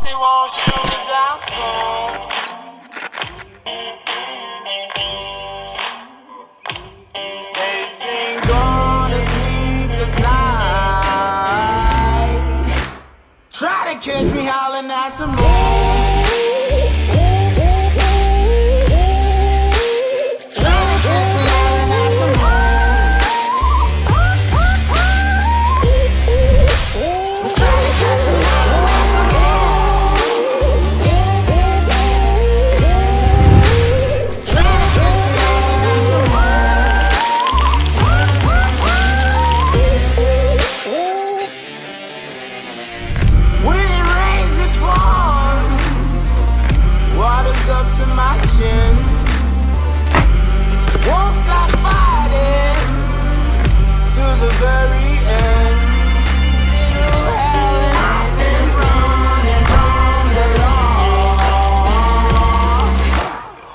she wants you down slow. They sing on a sleepless night. Try to catch me howling at the moon. Up to my chin, won't stop fighting to the very